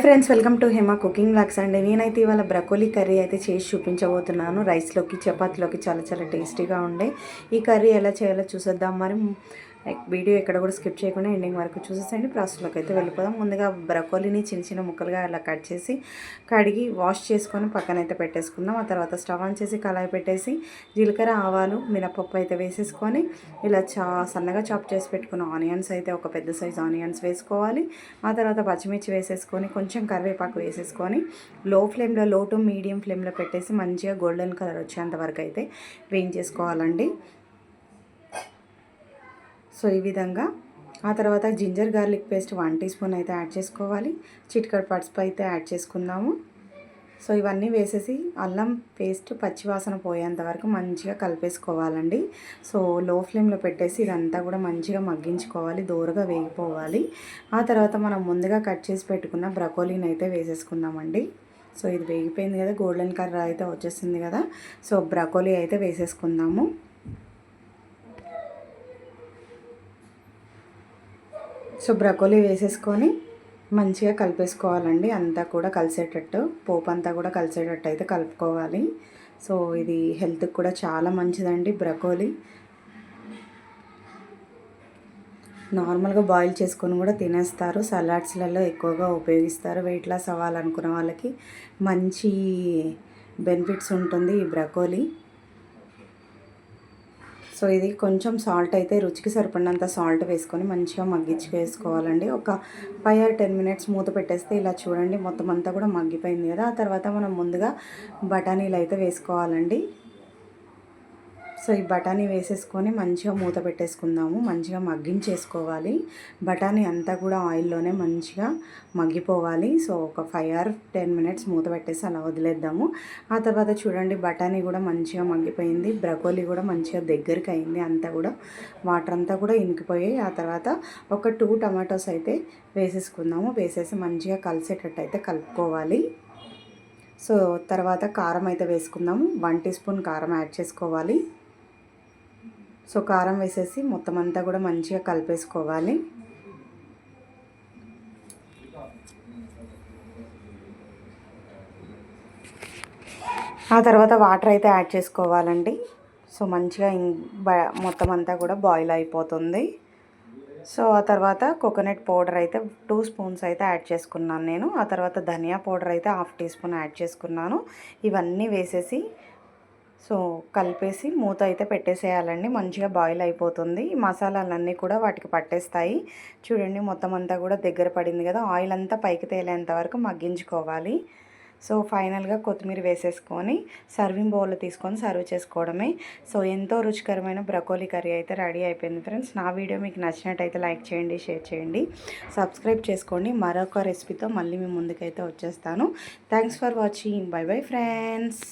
Friends, welcome to Hema cooking vlogs అండి. నేనైతే ఇవాళ బ్రకోలీ కర్రీ అయితే చేసి చూపించబోతున్నాను. రైస్లోకి చపాతీలోకి చాలా టేస్టీగా ఉండే ఈ కర్రీ ఎలా చేయాలో చూసేద్దాం. మరి వీడియో ఎక్కడ కూడా స్కిప్ చేయకుండా ఎండింగ్ వరకు చూసేసండి. ప్రాసెస్లోకి అయితే వెళ్ళిపోదాం. ముందుగా బ్రకోలీని చిన్న ముక్కలుగా అలా కట్ చేసి కడిగి వాష్ చేసుకొని పక్కనైతే పెట్టేసుకుందాం. ఆ తర్వాత స్టవ్ ఆన్ చేసి కళాయి పెట్టేసి జీలకర్ర, ఆవాలు, మినపప్పు అయితే వేసేసుకొని ఇలా సన్నగా చాప్ చేసి పెట్టుకున్న ఆనియన్స్ అయితే ఒక పెద్ద సైజ్ ఆనియన్స్ వేసుకోవాలి. ఆ తర్వాత పచ్చిమిర్చి వేసేసుకొని కొంచెం కరివేపాకు వేసేసుకొని లో టు మీడియం ఫ్లేమ్లో పెట్టేసి మంచిగా గోల్డెన్ కలర్ వచ్చేంత వరకు అయితే వేయించేసుకోవాలండి. సో ఈ విధంగా ఆ తర్వాత ginger garlic paste 1 teaspoon అయితే యాడ్ చేసుకోవాలి. చిటికెడు పసుపు అయితే యాడ్ చేసుకుందాము. సో ఇవన్నీ వేసేసి అల్లం పేస్ట్ పచ్చివాసన పోయేంత వరకు మంచిగా కలిపేసుకోవాలండి. సో లో ఫ్లేమ్లో పెట్టేసి ఇదంతా కూడా మంచిగా మగ్గించుకోవాలి, దూరగా వేగిపోవాలి. ఆ తర్వాత మనం ముందుగా కట్ చేసి పెట్టుకున్న బ్రకోలీని అయితే వేసేసుకుందామండి. సో ఇది వేగిపోయింది కదా, గోల్డెన్ కలర్ అయితే వచ్చేసింది కదా. సో బ్రకోలీ అయితే వేసేసుకుందాము. సో బ్రకోలీ వేసేసుకొని మంచిగా కలిపేసుకోవాలండి. అంతా కూడా కలిసేటట్టు, పోపు అంతా కూడా కలిసేటట్టు అయితే కలుపుకోవాలి. సో ఇది హెల్త్కి కూడా చాలా మంచిదండి బ్రకోలీ. నార్మల్గా బాయిల్ చేసుకొని కూడా తినేస్తారు, సలాడ్స్లలో ఎక్కువగా ఉపయోగిస్తారు. వెయిట్ లాస్ అవ్వాలనుకున్న వాళ్ళకి మంచి బెనిఫిట్స్ ఉంటుంది ఈ బ్రకోలీ. సో ఇది కొంచెం సాల్ట్ అయితే రుచికి సరిపడినంత సాల్ట్ వేసుకొని మంచిగా వేసుకోవాలండి. ఒక 5 or 10 minutes మూత పెట్టేస్తే ఇలా చూడండి మొత్తం అంతా కూడా మగ్గిపోయింది కదా. ఆ తర్వాత మనం ముందుగా బఠానీలు అయితే వేసుకోవాలండి. సో ఈ బఠానీ వేసేసుకొని మంచిగా మూత పెట్టేసుకుందాము. మంచిగా మగ్గించేసుకోవాలి. బఠానీ అంతా కూడా ఆయిల్లోనే మంచిగా మగ్గిపోవాలి. సో ఒక 5 or 10 minutes మూత పెట్టేసి అలా వదిలేద్దాము. ఆ తర్వాత చూడండి బఠానీ కూడా మంచిగా మగ్గిపోయింది, బ్రకోలీ కూడా మంచిగా దగ్గరికి అయింది. అంతా కూడా వాటర్ అంతా కూడా ఇనికిపోయాయి. ఆ తర్వాత ఒక 2 టమాటోస్ అయితే వేసేసుకుందాము. వేసేసి మంచిగా కలిసేటట్టు అయితే కలుపుకోవాలి. సో తర్వాత కారం అయితే వేసుకుందాము. 1 టీ స్పూన్ కారం యాడ్ చేసుకోవాలి. సో కారం వేసేసి మొత్తం అంతా కూడా మంచిగా కలిపేసుకోవాలి. ఆ తర్వాత వాటర్ అయితే యాడ్ చేసుకోవాలండి. సో మంచిగా మొత్తం అంతా కూడా బాయిల్ అయిపోతుంది. సో ఆ తర్వాత కోకోనట్ పౌడర్ అయితే 2 స్పూన్స్ అయితే యాడ్ చేసుకున్నాను నేను. ఆ తర్వాత ధనియా పౌడర్ అయితే 1/2 టీ స్పూన్ యాడ్ చేసుకున్నాను. ఇవన్నీ వేసేసి సో కలిపేసి మూత అయితే పెట్టేసేయాలండి. మంచిగా బాయిల్ అయిపోతుంది. ఈ మసాలాలన్నీ కూడా వాటికి పట్టేస్తాయి. చూడండి మొత్తం అంతా కూడా దగ్గర పడింది కదా. ఆయిల్ అంతా పైకి తేలేంత వరకు మగ్గించుకోవాలి. సో ఫైనల్గా కొత్తిమీర వేసేసుకొని సర్వింగ్ బౌల్లో తీసుకొని సర్వ్ చేసుకోవడమే. సో ఎంతో రుచికరమైన బ్రకోలీ కర్రీ అయితే రెడీ అయిపోయింది ఫ్రెండ్స్. నా వీడియో మీకు నచ్చినట్టయితే లైక్ చేయండి, షేర్ చేయండి, సబ్స్క్రైబ్ చేసుకోండి. మరొక రెసిపీతో మళ్ళీ మీ ముందుకైతే వచ్చేస్తాను. Thanks for watching. By bye friends.